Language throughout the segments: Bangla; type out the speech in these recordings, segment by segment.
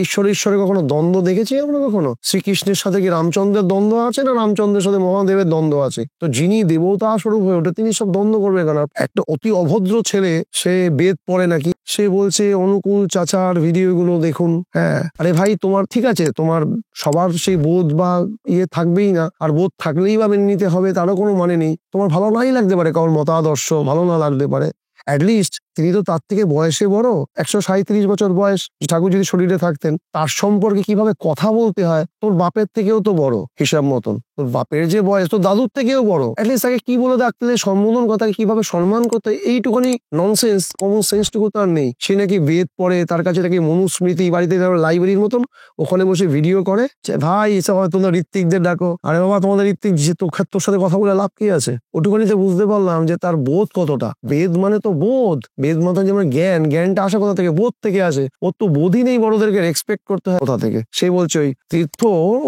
ঈশ্বরের কখনো দ্বন্দ্ব দেখেছি আমরা? কখনো শ্রীকৃষ্ণের সাথে কি রামচন্দ্রের দ্বন্দ্ব আছে, না রামচন্দ্রের সাথে মহাদেবের দ্বন্দ্ব আছে? তো যিনি দেবতা স্বরূপ হয়ে ওঠে তিনি সব দ্বন্দ্ব করবে কেন? একটা অতি অভদ্র ছেলে, সে বেদ পড়ে নাকি, সে বলছে অনুকূল চাচার ভিডিও গুলো দেখুন। হ্যাঁ, আরে ভাই, তোমার ঠিক আছে, তোমার সবার সেই বোধ বা থাকবেই না, আর বোধ থাকলেই বা মেনে নিতে হবে তারও কোনো মানে নেই। তোমার ভালো নাই লাগতে পারে, কারণ মতাদর্শ ভালো না লাগতে পারে, অ্যাটলিস্ট তিনি তো তার থেকে বয়সে বড়, 137 বছর বয়স। ঠাকুর যদি শরীরে থাকতেন, তার সম্পর্কে কিভাবে কথা বলতে হয় তোর বাপের থেকেও তো বড় হিসাব মতন। তোর বাপের যে বয়স তোর দাদুর থেকেও বড়, অ্যাটলিস্ট তাকে কি বলে ডাকতে, সম্বোধন কথা কিভাবে সম্মান করতে, এইটুকুনি ননসেন্স, কমন সেন্সটুকু তার নেই। সে নাকি বেদ পড়ে, তার কাছে নাকি মনুস্মৃতি, বাড়িতে লাইব্রেরির মতন ওখানে বসে ভিডিও করে। ভাই, এসব হয় তোমরা ঋত্বিকদের ডাকো। আরে বাবা, তোমাদের ঋত্বিক যে তোর সাথে কথা বলে লাভ কি আছে? ওটুকুনিতে বুঝতে পারলাম যে তার বোধ কতটা। বেদ মানে তো বোধ, বেদ মানে যেমন জ্ঞানটা আসে কোথা থেকে? বোধ থেকে আসে। ওর তো বোধই নেই, বড়দেরকে রেসপেক্ট করতে হয় কোথা থেকে? সে বলছে ওই তীর্থ,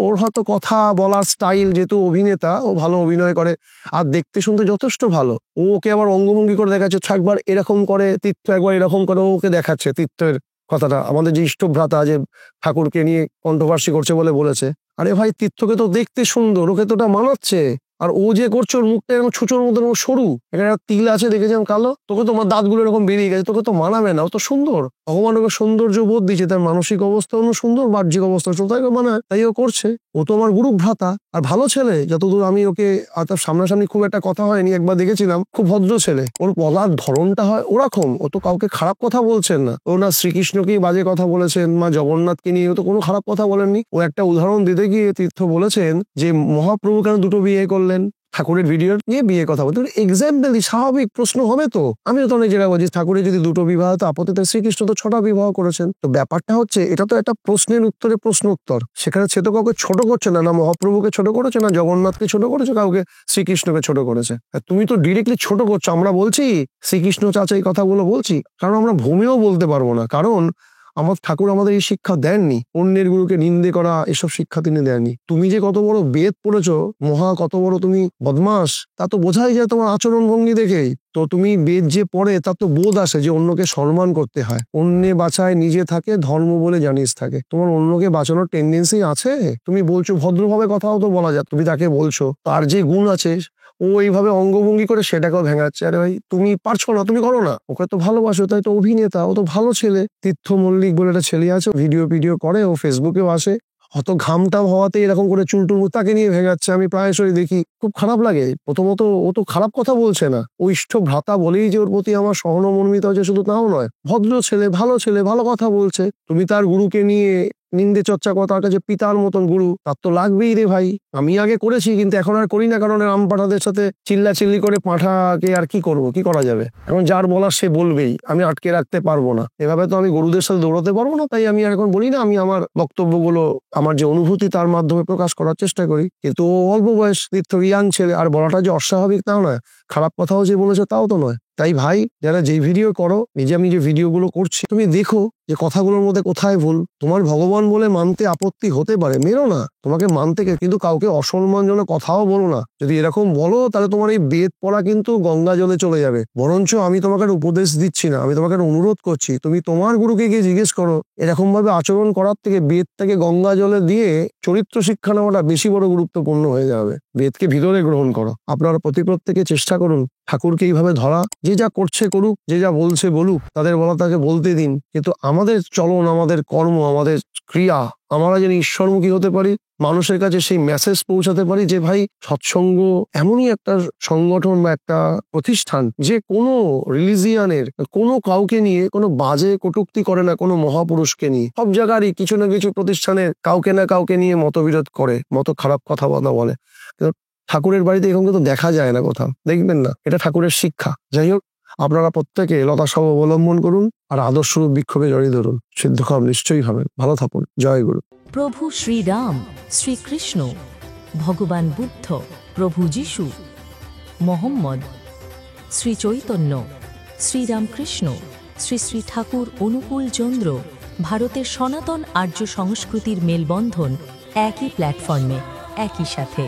ওর হয়তো কথা বলার স্টাইল, যেহেতু অভিনেতা, ও ভালো অভিনয় করে আর দেখতে শুনতে যথেষ্ট ভালো। ওকে আবার অঙ্গভঙ্গি করে দেখাচ্ছে, একবার এরকম করে তীর্থ, একবার এরকম করে ওকে দেখাচ্ছে তীর্থের কথাটা। আমাদের যে ইষ্টভ্রাতা যে ঠাকুরকে নিয়ে কন্ট্রোভার্সি করছে বলেছে, আরে ভাই, তীর্থকে তো দেখতে সুন্দর, ওকে তো ওটা মানাচ্ছে। আর ও যে করছে, ওর মুখটা এরকম ছুঁচোর মতো সরু, এখানে একটা তিল আছে দেখেছিলাম কালো, তোকে তোমার দাঁতগুলো এরকম বেরিয়ে গেছে, তোকে তো মানাবে না। ও তো সুন্দর, ভগবান ওকে সৌন্দর্য বোধ দিচ্ছে, তার মানসিক অবস্থা অন্য সুন্দর, বাহ্যিক অবস্থা তাই মানায়, তাই ও করছে। ও তো আমার গুরু ভ্রাতা আর ভালো ছেলে, যতদূর আমি ওকে, তার সামনাসামনি খুব একটা কথা হয়নি, একবার দেখেছিলাম, খুব ভদ্র ছেলে। ওর বলার ধরনটা হয় ওরকম, ও তো কাউকে খারাপ কথা বলছেন না। ও না শ্রীকৃষ্ণকেই বাজে কথা বলেছেন, মা জগন্নাথকে নিয়ে ও তো কোনো খারাপ কথা বলেননি। ও একটা উদাহরণ দিতে গিয়ে তীর্থ বলেছেন যে মহাপ্রভু কেন দুটো বিয়ে করলেন, ঠাকুরের ভিডিও নিয়ে বিয়ে কথা বলতে। এক্সাম্পল স্বাভাবিক প্রশ্ন হবে তো। আমিও তো অনেক জায়গায় বলছি ঠাকুরের যদি দুটো বিবাহ তো আপত্তি, শ্রীকৃষ্ণ তো 6টা বিবাহ করেছেন। তো ব্যাপারটা হচ্ছে, এটা তো একটা প্রশ্নের উত্তরে প্রশ্ন উত্তর। সেখানে সে তো কাউকে ছোট করছে না, না মহাপ্রভুকে ছোট করেছে, না জগন্নাথকে ছোট করেছে, কাউকে শ্রীকৃষ্ণকে ছোট করেছে। তুমি তো ডিরেক্টলি ছোট করছো। আমরা বলছি শ্রীকৃষ্ণ চাচা এই কথাগুলো বলছি কারণ আমরা ভূমিও বলতে পারবো না, কারণ আমার ঠাকুর আমাদের এই শিক্ষা দেননি। অন্যের গুরুকে নিন্দে করা, এসব শিক্ষা তিনি দেননি। তুমি যে কত বড় বেদ পড়েছো, কত বড় তুমি বদমাস, তা তো বোঝাই যায় তোমার আচরণ ভঙ্গি দেখেই। তো তুমি বেদ যে পড়ে তার তো বোধ আসে যে অন্যকে সম্মান করতে হয়। অন্যে বাঁচায় নিজে থাকে, ধর্ম বলে জানিস থাকে। তোমার অন্যকে বাঁচানোর টেন্ডেন্সি আছে। তুমি বলছো ভদ্রভাবে, কথাও তো বলা যায়। তুমি তাকে বলছো তার যে গুণ আছে, ও এইভাবে অঙ্গভঙ্গি করে সেটাকেও ভেঙাচ্ছে। আরে ভাই, তুমি পারছো না, তুমি করো না। ওকে তো ভালোবাসো, তাই তো অভিনেতা, ও তো ভালো ছেলে। তীর্থ মল্লিক বলে একটা ছেলে আছে, ভিডিও করে, ও ফেসবুকেও আসে। অত ঘামটাম হওয়াতে এরকম করে চুলটুল তাকে নিয়ে ভেঙাচ্ছে। আমি প্রায়শই দেখি, খুব খারাপ লাগে। প্রথমত ও তো খারাপ কথা বলছে না, ও ইষ্ট ভ্রাতা বলেই যে ওর প্রতি আমার সহানুভূতি হচ্ছে শুধু তাও নয়, ভদ্র ছেলে, ভালো কথা বলছে। তুমি তার গুরুকে নিয়ে নিন্দে চর্চা করা, তার কাছে পিতার মতন গুরু, তার তো লাগবেই রে ভাই। আমি আগে করেছি, কিন্তু এখন আর করি না, কারণ রাম পাঠাদের সাথে চিল্লাচিল্লি করে পাঠাকে আর কি করব, কি করা যাবে। এখন যার বলার সে বলবেই, আমি আটকে রাখতে পারবো না। এভাবে তো আমি গরুদের সাথে দৌড়াতে পারবো না, তাই আমি আর এখন বলি না। আমি আমার বক্তব্যগুলো, আমার যে অনুভূতি তার মাধ্যমে প্রকাশ করার চেষ্টা করি। কিন্তু অল্প বয়স, তীর্থ ইয়াং ছেলে, আর বলাটা যে অস্বাভাবিক তাও নয়, খারাপ কথাও যে বলেছে তাও তো নয়। তাই ভাই, যারা যে ভিডিও করো, আমি যে ভিডিওগুলো করছি, তুমি দেখো যে কথাগুলোর মধ্যে কোথায় ভুল। তোমার ভগবান বলে মানতে আপত্তি হতে পারে, মেরো না, তোমাকে মানতে, কিন্তু কাউকে অসম্মানজনক কথাও বলো না। যদি এরকম বলো, তাহলে তোমার এই বেদ পড়া কিন্তু গঙ্গা জলে চলে যাবে। বরঞ্চ আমি তোমাকে উপদেশ দিচ্ছি না, আমি তোমাকে অনুরোধ করছি, তুমি তোমার গুরুকে গিয়ে জিজ্ঞেস করো। এরকম ভাবে আচরণ করার থেকে বেদটাকে গঙ্গা জলে দিয়ে চরিত্র শিক্ষা নেওয়াটা বেশি বড় গুরুত্বপূর্ণ হয়ে যাবে। বেদকে ভিতরে গ্রহণ করো। আপনারা প্রত্যেকে চেষ্টা করুন ঠাকুরকে এইভাবে ধরা। যে যা করছে করুক, যে যা বলছে বলুক, তাদের বলা তাকে বলতে দিন। কিন্তু আমাদের চলন, আমাদের কর্ম, আমাদের ক্রিয়া, আমরা যেন ঈশ্বরমুখী হতে পারি, মানুষের কাছে সেই মেসেজ পৌঁছাতে পারি যে ভাই, সৎসঙ্গ এমনই একটা সংগঠন বা একটা প্রতিষ্ঠান যে কোনো রিলিজিয়ানের কোনো কাউকে নিয়ে কোনো বাজে কটূক্তি করে না, কোনো মহাপুরুষকে নিয়ে। সব জায়গারই কিছু না কিছু প্রতিষ্ঠানের কাউকে না কাউকে নিয়ে মতবিরোধ করে, খারাপ কথা বলে। ঠাকুরের বাড়িতে এরকম কিন্তু দেখা যায় না, কোথাও দেখবেন না। এটা ঠাকুরের শিক্ষা। যাই হোক, আপনারা প্রত্যেকে লতাসব অবলম্বন করুন আর আদর্শরূপ বিক্ষোভে জড়িয়ে ধরুন। সিদ্ধকাম নিশ্চয়ই হবেন। ভালো থাকুন। জয় গুরু। প্রভু শ্রীরাম, শ্রীকৃষ্ণ, ভগবান বুদ্ধ, প্রভু যিশু, মোহাম্মদ, শ্রী চৈতন্য, শ্রীরামকৃষ্ণ, শ্রী শ্রী ঠাকুর অনুকূল চন্দ্র, ভারতের সনাতন আর্য সংস্কৃতির মেলবন্ধন একই প্ল্যাটফর্মে, একই সাথে।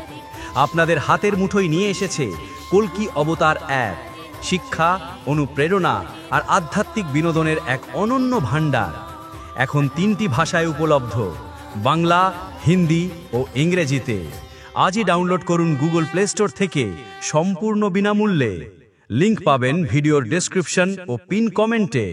আপনাদের হাতের মুঠোয় নিয়ে এসেছে কল্কি অবতার অ্যাপ। শিক্ষা, অনুপ্রেরণা আর আধ্যাত্মিক বিনোদনের এক অনন্য ভাণ্ডার। এখন 3টি ভাষায় উপলব্ধ, বাংলা, হিন্দি ও ইংরেজিতে। আজই ডাউনলোড করুন গুগল প্লে স্টোর থেকে সম্পূর্ণ বিনামূল্যে। লিংক পাবেন ভিডিওর ডেসক্রিপশন ও পিন কমেন্টে।